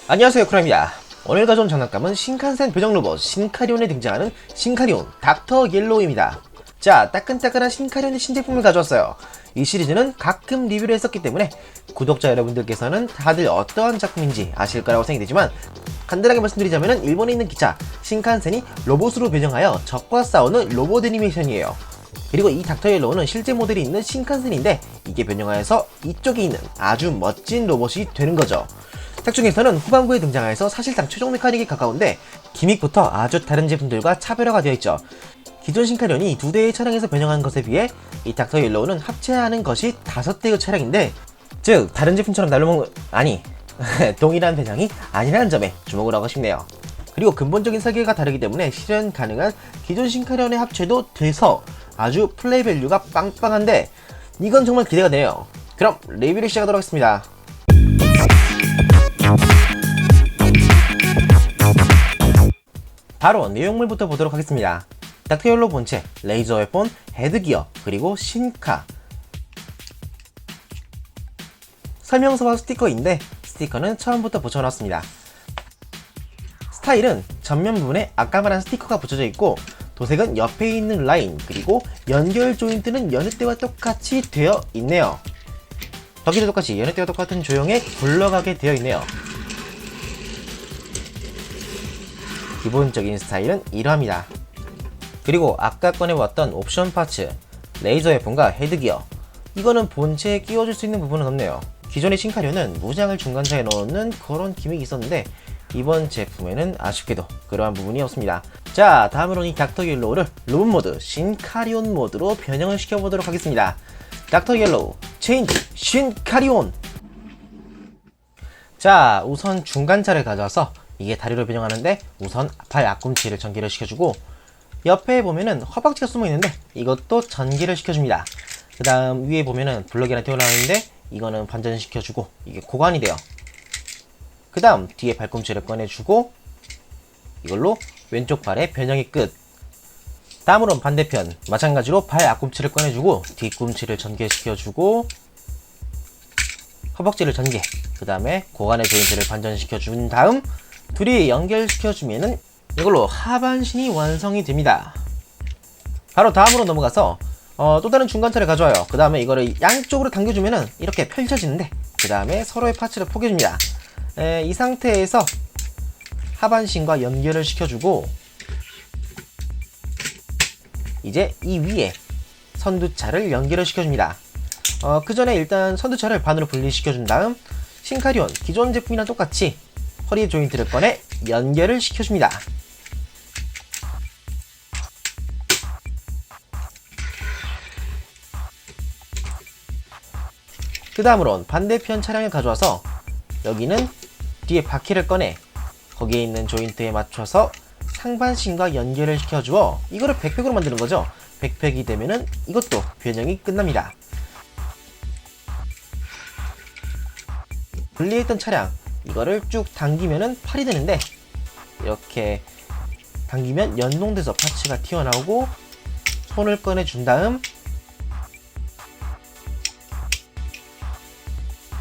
안녕하세요, 쿠라입니다. 오늘 가져온 장난감은 신칸센 배정 로봇 신카리온에 등장하는 신카리온 닥터 옐로우입니다. 자, 따끈따끈한 신카리온의 신제품을 가져왔어요. 이 시리즈는 가끔 리뷰를 했었기 때문에 구독자 여러분들께서는 다들 어떠한 작품인지 아실 거라고 생각이 되지만, 간단하게 말씀드리자면 일본에 있는 기차 신칸센이 로봇으로 변형하여 적과 싸우는 로봇 애니메이션이에요. 그리고 이 닥터 옐로우는 실제 모델이 있는 신칸센인데, 이게 변형하여서 이쪽에 있는 아주 멋진 로봇이 되는 거죠. 작 중에서는 후반부에 등장하여서 사실상 최종 메카닉에 가까운데, 기믹부터 아주 다른 제품들과 차별화가 되어 있죠. 기존 신카리온이 2대의 차량에서 변형한 것에 비해 이 닥터 옐로우는 합체하는 것이 5대의 차량인데, 즉 다른 제품처럼 동일한 배장이 아니라는 점에 주목을 하고 싶네요. 그리고 근본적인 설계가 다르기 때문에 실현 가능한 기존 신카리온의 합체도 돼서 아주 플레이 밸류가 빵빵한데, 이건 정말 기대가 돼요. 그럼 리뷰를 시작하도록 하겠습니다. 바로 내용물부터 보도록 하겠습니다. 닥터 옐로우 본체, 레이저 웨폰, 헤드기어, 그리고 신카. 설명서와 스티커인데, 스티커는 처음부터 붙여놨습니다. 스타일은 전면 부분에 아까 말한 스티커가 붙여져 있고, 도색은 옆에 있는 라인, 그리고 연결 조인트는 여느 때와 똑같이 되어 있네요. 여기도 똑같이 여느 때와 똑같은 조형에 굴러가게 되어 있네요. 기본적인 스타일은 이러합니다. 그리고 아까 꺼내봤던 옵션 파츠, 레이저 웨폰과 헤드기어, 이거는 본체에 끼워줄 수 있는 부분은 없네요. 기존의 신카리온은 무장을 중간차에 넣는 그런 기믹이 있었는데, 이번 제품에는 아쉽게도 그러한 부분이 없습니다. 자, 다음으로는 이 닥터 옐로우를 로봇 모드, 신카리온 모드로 변형을 시켜보도록 하겠습니다. 닥터 옐로우 체인지 신카리온. 자, 우선 중간차를 가져와서 이게 다리로 변형하는데, 우선 발 앞꿈치를 전개를 시켜주고, 옆에 보면은 허벅지가 숨어있는데 이것도 전개를 시켜줍니다. 그 다음 위에 보면은 블럭이 하나 튀어나오는데, 이거는 반전시켜주고 이게 고관이 돼요. 그 다음 뒤에 발꿈치를 꺼내주고, 이걸로 왼쪽 발의 변형이 끝. 다음으로는 반대편 마찬가지로 발 앞꿈치를 꺼내주고 뒤꿈치를 전개시켜주고 허벅지를 전개, 그 다음에 고관의 조인트를 반전시켜준 다음 둘이 연결시켜주면은 이걸로 하반신이 완성이 됩니다. 바로 다음으로 넘어가서 또 다른 중간차를 가져와요. 그 다음에 이거를 양쪽으로 당겨주면은 이렇게 펼쳐지는데, 그 다음에 서로의 파츠를 포개줍니다. 이 상태에서 하반신과 연결을 시켜주고, 이제 이 위에 선두차를 연결을 시켜줍니다. 그 전에 일단 선두차를 반으로 분리시켜준 다음 신카리온 기존 제품이랑 똑같이 허리 조인트를 꺼내 연결을 시켜줍니다. 그 다음으론 반대편 차량을 가져와서 여기는 뒤에 바퀴를 꺼내 거기에 있는 조인트에 맞춰서 상반신과 연결을 시켜주어 이거를 백팩으로 만드는 거죠. 백팩이 되면은 이것도 변형이 끝납니다. 분리했던 차량, 이거를 쭉 당기면은 팔이 되는데, 이렇게 당기면 연동돼서 파츠가 튀어나오고, 손을 꺼내준 다음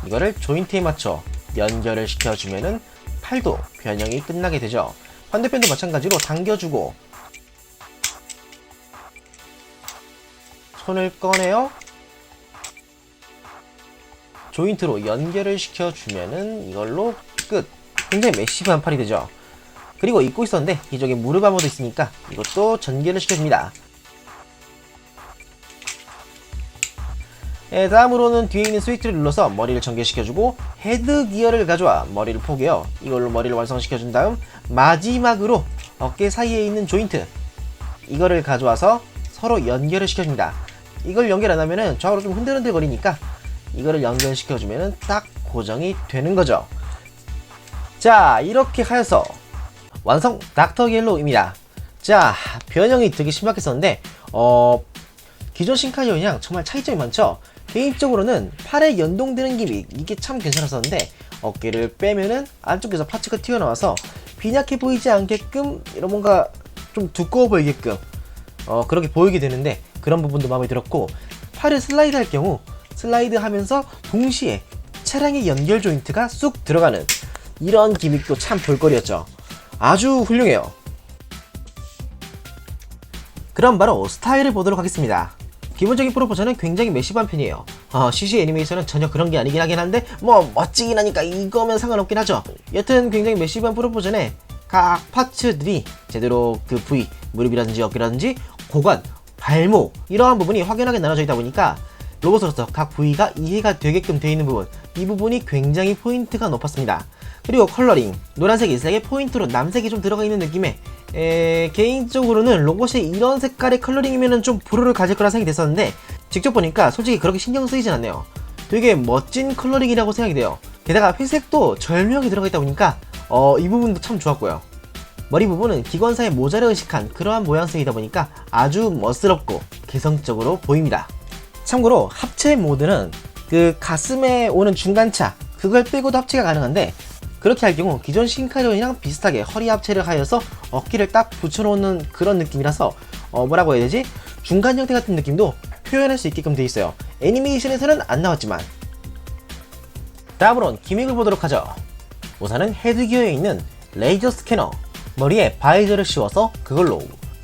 이거를 조인트에 맞춰 연결을 시켜주면은 팔도 변형이 끝나게 되죠. 반대편도 마찬가지로 당겨주고 손을 꺼내어 조인트로 연결을 시켜주면은 이걸로 끝. 굉장히 매시브한 팔이 되죠. 그리고 입고 있었는데 이쪽에 무릎 아머도 있으니까 이것도 전개를 시켜줍니다. 다음으로는 뒤에 있는 스위치를 눌러서 머리를 전개시켜주고, 헤드 기어를 가져와 머리를 포개어 이걸로 머리를 완성시켜준 다음 마지막으로 어깨 사이에 있는 조인트, 이거를 가져와서 서로 연결을 시켜줍니다. 이걸 연결 안하면은 좌우로 좀 흔들흔들 거리니까 이거를 연결시켜주면은 딱 고정이 되는 거죠. 자, 이렇게 하여서 완성 닥터 옐로우입니다. 자, 변형이 되게 심각했었는데 기존 신카리온이랑 정말 차이점이 많죠. 개인적으로는 팔에 연동되는 기믹, 이게 참 괜찮았었는데, 어깨를 빼면은 안쪽에서 파츠가 튀어나와서 빈약해 보이지 않게끔, 이런 뭔가 좀 두꺼워 보이게끔 그렇게 보이게 되는데, 그런 부분도 마음에 들었고, 팔을 슬라이드 할 경우 슬라이드 하면서 동시에 차량의 연결 조인트가 쑥 들어가는, 이런 기믹도 참 볼거리였죠. 아주 훌륭해요. 그럼 바로 스타일을 보도록 하겠습니다. 기본적인 프로포즈는 굉장히 매시브한 편이에요. CG 애니메이션은 전혀 그런 게 아니긴 하긴 한데 뭐 멋지긴 하니까 이거면 상관없긴 하죠. 여튼 굉장히 매시브한 프로포즈에 각 파츠들이 제대로 그 부위, 무릎이라든지 어깨라든지 고관, 발목 이러한 부분이 확연하게 나눠져 있다 보니까 로봇으로서 각 부위가 이해가 되게끔 되어 있는 부분, 이 부분이 굉장히 포인트가 높았습니다. 그리고 컬러링, 노란색, 일색의 포인트로 남색이 좀 들어가 있는 느낌에 개인적으로는 로봇이 이런 색깔의 컬러링이면 좀 불호를 가질 거라 생각이 됐었는데 직접 보니까 솔직히 그렇게 신경 쓰이진 않네요. 되게 멋진 컬러링이라고 생각이 돼요. 게다가 회색도 절묘하게 들어가 있다 보니까 이 부분도 참 좋았고요. 머리 부분은 기관사의 모자를 의식한 그러한 모양새이다 보니까 아주 멋스럽고 개성적으로 보입니다. 참고로 합체 모드는 그 가슴에 오는 중간차 그걸 빼고도 합체가 가능한데 그렇게 할 경우 기존 신카리온이랑 비슷하게 허리 합체를 하여서 어깨를 딱 붙여놓는 그런 느낌이라서 뭐라고 해야 되지? 중간 형태 같은 느낌도 표현할 수 있게끔 되어 있어요. 애니메이션에서는 안 나왔지만. 다음으론 기믹을 보도록 하죠. 우선은 헤드기어에 있는 레이저 스캐너, 머리에 바이저를 씌워서 그걸로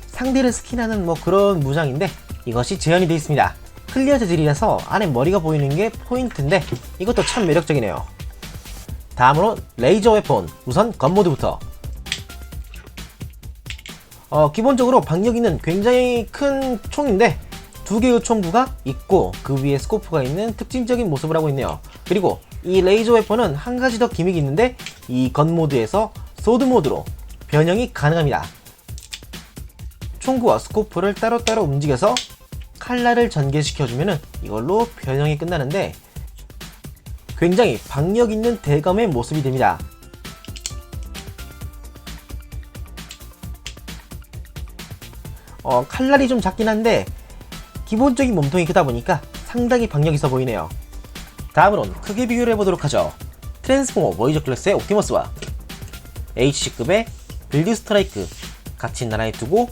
상대를 스킨하는 뭐 그런 무장인데 이것이 재현이 되어 있습니다. 클리어 재질이라서 안에 머리가 보이는 게 포인트인데 이것도 참 매력적이네요. 다음으로 레이저 웨폰, 우선 건모드부터. 기본적으로 박력 있는 굉장히 큰 총인데 두 개의 총구가 있고 그 위에 스코프가 있는 특징적인 모습을 하고 있네요. 그리고 이 레이저 웨폰은 한 가지 더 기믹이 있는데 이 건 모드에서 소드 모드로 변형이 가능합니다. 총구와 스코프를 따로따로 움직여서 칼날을 전개시켜주면 이걸로 변형이 끝나는데 굉장히 박력 있는 대검의 모습이 됩니다. 칼날이 좀 작긴 한데 기본적인 몸통이 크다 보니까 상당히 박력 있어 보이네요. 다음으론 크게 비교를 해보도록 하죠. 트랜스포머 보이저 클래스의 옵티머스와 HC급의 빌드 스트라이크 같이 나란히 두고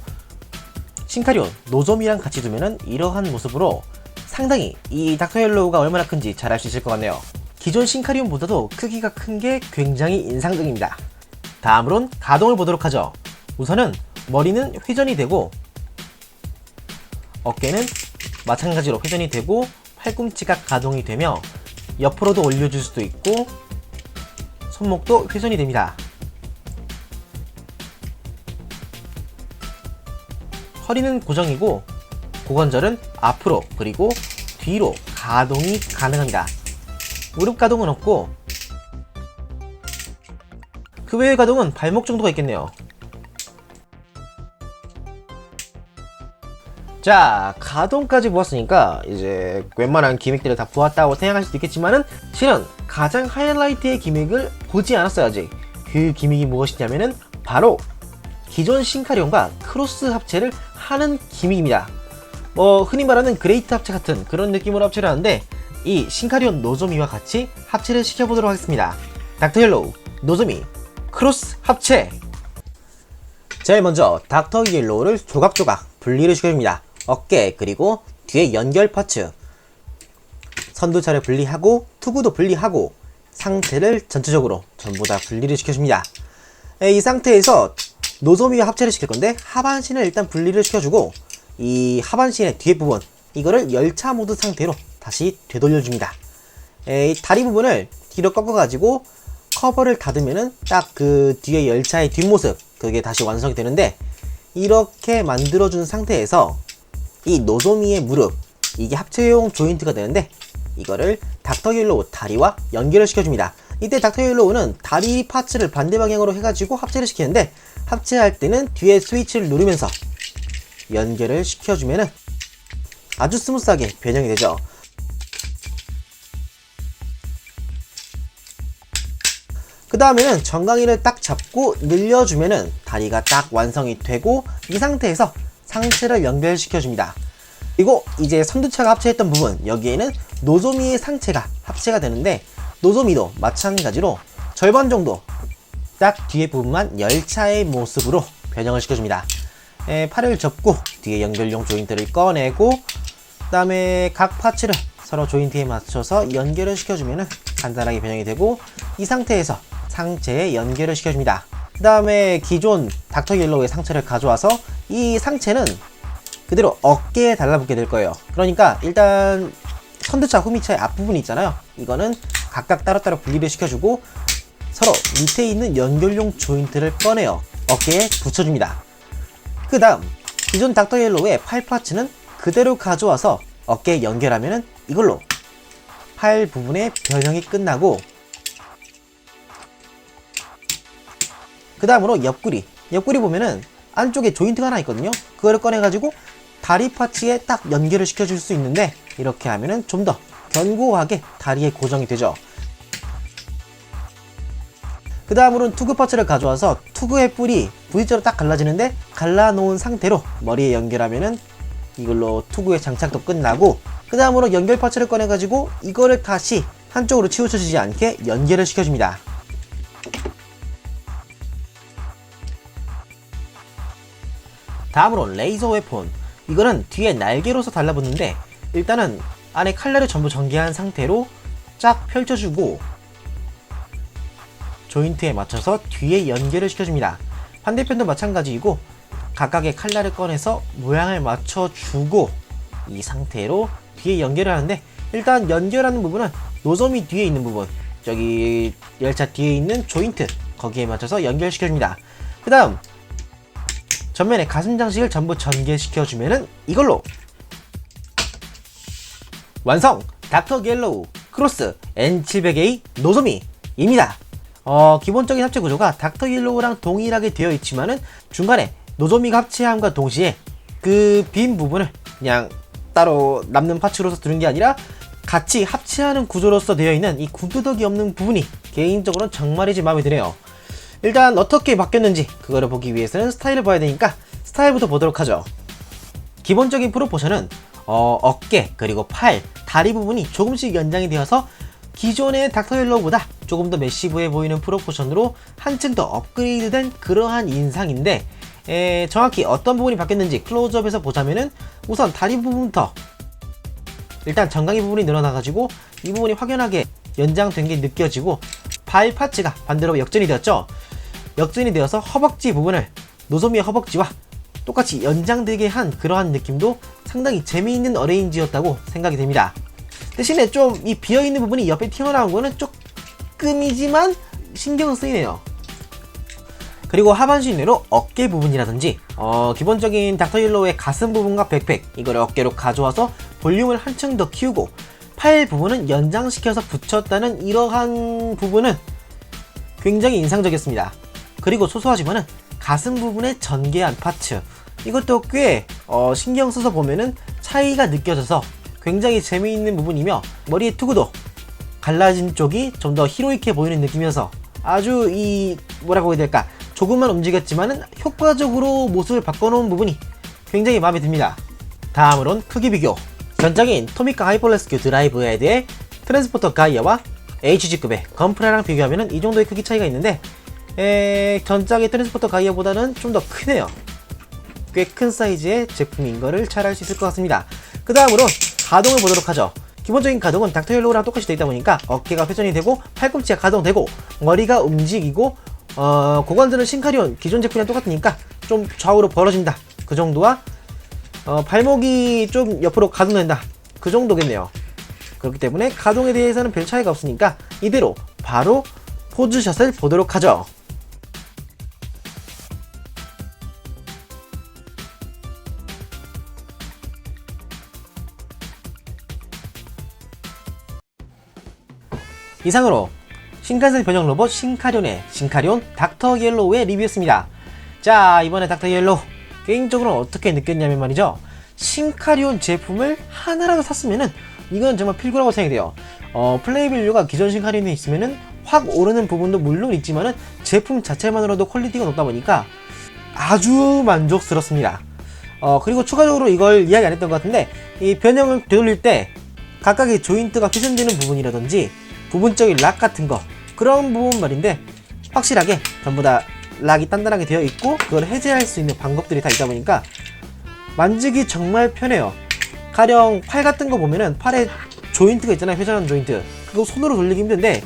신카리온 노조미랑 같이 두면은 이러한 모습으로 상당히 이 닥터 옐로우가 얼마나 큰지 잘 알 수 있을 것 같네요. 기존 신카리온보다도 크기가 큰 게 굉장히 인상적입니다. 다음으론 가동을 보도록 하죠. 우선은 머리는 회전이 되고 어깨는 마찬가지로 회전이 되고 팔꿈치가 가동이 되며 옆으로도 올려줄 수도 있고 손목도 회전이 됩니다. 허리는 고정이고 고관절은 앞으로 그리고 뒤로 가동이 가능합니다. 무릎 가동은 없고 그 외의 가동은 발목 정도가 있겠네요. 자, 가동까지 보았으니까 이제 웬만한 기믹들을 다 보았다고 생각할 수도 있겠지만은 실은 가장 하이라이트의 기믹을 보지 않았어요 아직. 그 기믹이 무엇이냐면은 바로 기존 신카리온과 크로스 합체를 하는 기믹입니다. 뭐 흔히 말하는 그레이트 합체 같은 그런 느낌으로 합체를 하는데 이 신카리온 노조미와 같이 합체를 시켜보도록 하겠습니다. 닥터 옐로우 노조미 크로스 합체. 제일 먼저 닥터 옐로우를 조각조각 분리를 시켜줍니다. 어깨 그리고 뒤에 연결 파츠 선두차를 분리하고 투구도 분리하고 상체를 전체적으로 전부 다 분리를 시켜줍니다. 이 상태에서 노조미와 합체를 시킬 건데 하반신을 일단 분리를 시켜주고 이 하반신의 뒤에 부분 이거를 열차 모드 상태로 다시 되돌려줍니다. 다리 부분을 뒤로 꺾어가지고 커버를 닫으면은 딱 그 뒤에 열차의 뒷모습 그게 다시 완성이 되는데 이렇게 만들어준 상태에서 이 노조미의 무릎 이게 합체용 조인트가 되는데 이거를 닥터 옐로우 다리와 연결을 시켜줍니다. 이때 닥터 옐로우는 다리 파츠를 반대 방향으로 해가지고 합체를 시키는데 합체할 때는 뒤에 스위치를 누르면서 연결을 시켜주면은 아주 스무스하게 변형이 되죠. 그 다음에는 정강이를 딱 잡고 늘려주면은 다리가 딱 완성이 되고 이 상태에서 상체를 연결시켜줍니다. 그리고 이제 선두차가 합체했던 부분 여기에는 노조미의 상체가 합체가 되는데 노조미도 마찬가지로 절반 정도 딱 뒤에 부분만 열차의 모습으로 변형을 시켜줍니다. 팔을 접고 뒤에 연결용 조인트를 꺼내고 그 다음에 각 파츠를 서로 조인트에 맞춰서 연결을 시켜주면 간단하게 변형이 되고 이 상태에서 상체에 연결을 시켜줍니다. 그 다음에 기존 닥터 옐로우의 상체를 가져와서 이 상체는 그대로 어깨에 달라붙게 될 거예요. 그러니까 일단 선두차, 후미차의 앞부분이 있잖아요. 이거는 각각 따로따로 분리를 시켜주고 서로 밑에 있는 연결용 조인트를 꺼내어 어깨에 붙여줍니다. 그 다음 기존 닥터 옐로우의 팔 파츠는 그대로 가져와서 어깨에 연결하면은 이걸로 팔 부분의 변형이 끝나고, 그 다음으로 옆구리 보면은 안쪽에 조인트가 하나 있거든요. 그거를 꺼내가지고 다리 파츠에 딱 연결을 시켜줄 수 있는데, 이렇게 하면은 좀 더 견고하게 다리에 고정이 되죠. 그 다음으로는 투구 파츠를 가져와서 투구의 뿔이 V자로 딱 갈라지는데 갈라놓은 상태로 머리에 연결하면은 이걸로 투구의 장착도 끝나고, 그 다음으로 연결 파츠를 꺼내가지고 이거를 다시 한쪽으로 치우쳐지지 않게 연결을 시켜줍니다. 다음으로 레이저 웨폰. 이거는 뒤에 날개로서 달라붙는데 일단은 안에 칼날을 전부 전개한 상태로 쫙 펼쳐주고 조인트에 맞춰서 뒤에 연결을 시켜줍니다. 반대편도 마찬가지이고 각각의 칼날을 꺼내서 모양을 맞춰주고 이 상태로 뒤에 연결을 하는데, 일단 연결하는 부분은 노점이 뒤에 있는 부분, 저기 열차 뒤에 있는 조인트 거기에 맞춰서 연결시켜줍니다. 그 다음 전면에 가슴 장식을 전부 전개시켜주면은 이걸로 완성! 닥터 옐로우 크로스 N700A 노조미입니다. 기본적인 합체 구조가 닥터 옐로우랑 동일하게 되어 있지만은 중간에 노조미가 합체함과 동시에 그 빈 부분을 그냥 따로 남는 파츠로서 두는 게 아니라 같이 합체하는 구조로서 되어 있는 이 군더더기 없는 부분이 개인적으로는 정말이지 마음에 드네요. 일단 어떻게 바뀌었는지 그거를 보기 위해서는 스타일을 봐야 되니까 스타일부터 보도록 하죠. 기본적인 프로포션은 어깨 그리고 팔, 다리 부분이 조금씩 연장이 되어서 기존의 닥터 옐로우보다 조금 더 매시브해 보이는 프로포션으로 한층 더 업그레이드된 그러한 인상인데, 정확히 어떤 부분이 바뀌었는지 클로즈업에서 보자면은 우선 다리 부분부터 일단 정강이 부분이 늘어나가지고 이 부분이 확연하게 연장된 게 느껴지고, 발 파츠가 반대로 역전이 되었죠. 역전이 되어서 허벅지 부분을 노소미의 허벅지와 똑같이 연장되게 한 그러한 느낌도 상당히 재미있는 어레인지였다고 생각이 됩니다. 대신에 좀 이 비어있는 부분이 옆에 튀어나온 거는 조금이지만 신경은 쓰이네요. 그리고 하반신 외로 어깨 부분이라든지 기본적인 닥터 옐로우의 가슴 부분과 백팩 이거를 어깨로 가져와서 볼륨을 한층 더 키우고, 팔 부분은 연장시켜서 붙였다는 이러한 부분은 굉장히 인상적이었습니다. 그리고 소소하지만은 가슴 부분에 전개한 파츠 이것도 꽤 신경 써서 보면은 차이가 느껴져서 굉장히 재미있는 부분이며, 머리의 투구도 갈라진 쪽이 좀 더 히로이케 보이는 느낌이어서 아주 뭐라고 해야 될까, 조금만 움직였지만은 효과적으로 모습을 바꿔놓은 부분이 굉장히 마음에 듭니다. 다음으론 크기 비교. 전작인 토미카 하이퍼레스큐 드라이브 헤드의 트랜스포터 가이아와 HG급의 건프라랑 비교하면 이 정도의 크기 차이가 있는데, 전작의 트랜스포터 가이아보다는 좀 더 크네요. 꽤 큰 사이즈의 제품인 거를 잘 알 수 있을 것 같습니다. 그 다음으로 가동을 보도록 하죠. 기본적인 가동은 닥터 옐로우랑 똑같이 되어 있다 보니까 어깨가 회전이 되고 팔꿈치가 가동되고 머리가 움직이고, 고관절은 신카리온 기존 제품이랑 똑같으니까 좀 좌우로 벌어진다 그 정도와 발목이 좀 옆으로 가동된다 그 정도겠네요. 그렇기 때문에 가동에 대해서는 별 차이가 없으니까 이대로 바로 포즈샷을 보도록 하죠. 이상으로 신칸센 변형 로봇 신카리온의 신카리온 닥터 옐로우의 리뷰였습니다. 자, 이번에 닥터 옐로우 개인적으로 어떻게 느꼈냐면 말이죠, 신카리온 제품을 하나라도 샀으면은 이건 정말 필구라고 생각이 돼요. 플레이밸류가 기존 신카리온에 있으면은 확 오르는 부분도 물론 있지만은 제품 자체만으로도 퀄리티가 높다 보니까 아주 만족스럽습니다. 그리고 추가적으로 이걸 이야기 안 했던 것 같은데, 이 변형을 되돌릴 때 각각의 조인트가 훼손되는 부분이라든지 부분적인 락 같은 거, 그런 부분 말인데 확실하게 전부 다 락이 단단하게 되어 있고 그걸 해제할 수 있는 방법들이 다 있다 보니까 만지기 정말 편해요. 가령 팔 같은 거 보면은 팔에 조인트가 있잖아요, 회전하는 조인트. 그거 손으로 돌리기 힘든데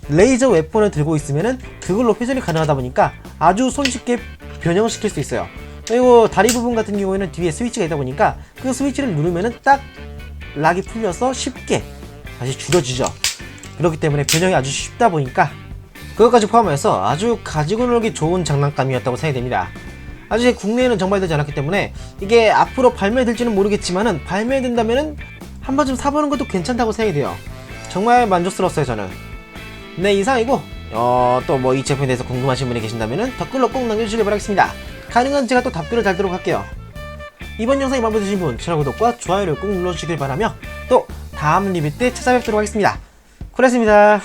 레이저 웨폰을 들고 있으면은 그걸로 회전이 가능하다 보니까 아주 손쉽게 변형시킬 수 있어요. 그리고 다리 부분 같은 경우에는 뒤에 스위치가 있다 보니까 그 스위치를 누르면은 딱 락이 풀려서 쉽게 다시 줄여지죠. 그렇기 때문에 변형이 아주 쉽다 보니까 그것까지 포함해서 아주 가지고 놀기 좋은 장난감이었다고 생각이 됩니다. 아직 국내에는 정발되지 않았기 때문에 이게 앞으로 발매될지는 모르겠지만은 발매된다면은 한 번쯤 사보는 것도 괜찮다고 생각이 돼요. 정말 만족스러웠어요 저는. 네, 이상이고 또 뭐 이 제품에 대해서 궁금하신 분이 계신다면은 댓글로 꼭 남겨주시길 바라겠습니다. 가능한 제가 또 답글을 달도록 할게요. 이번 영상이 마음에 드신 분 채널 구독과 좋아요를 꼭 눌러주시길 바라며 또 다음 리뷰 때 찾아뵙도록 하겠습니다. 고맙습니다.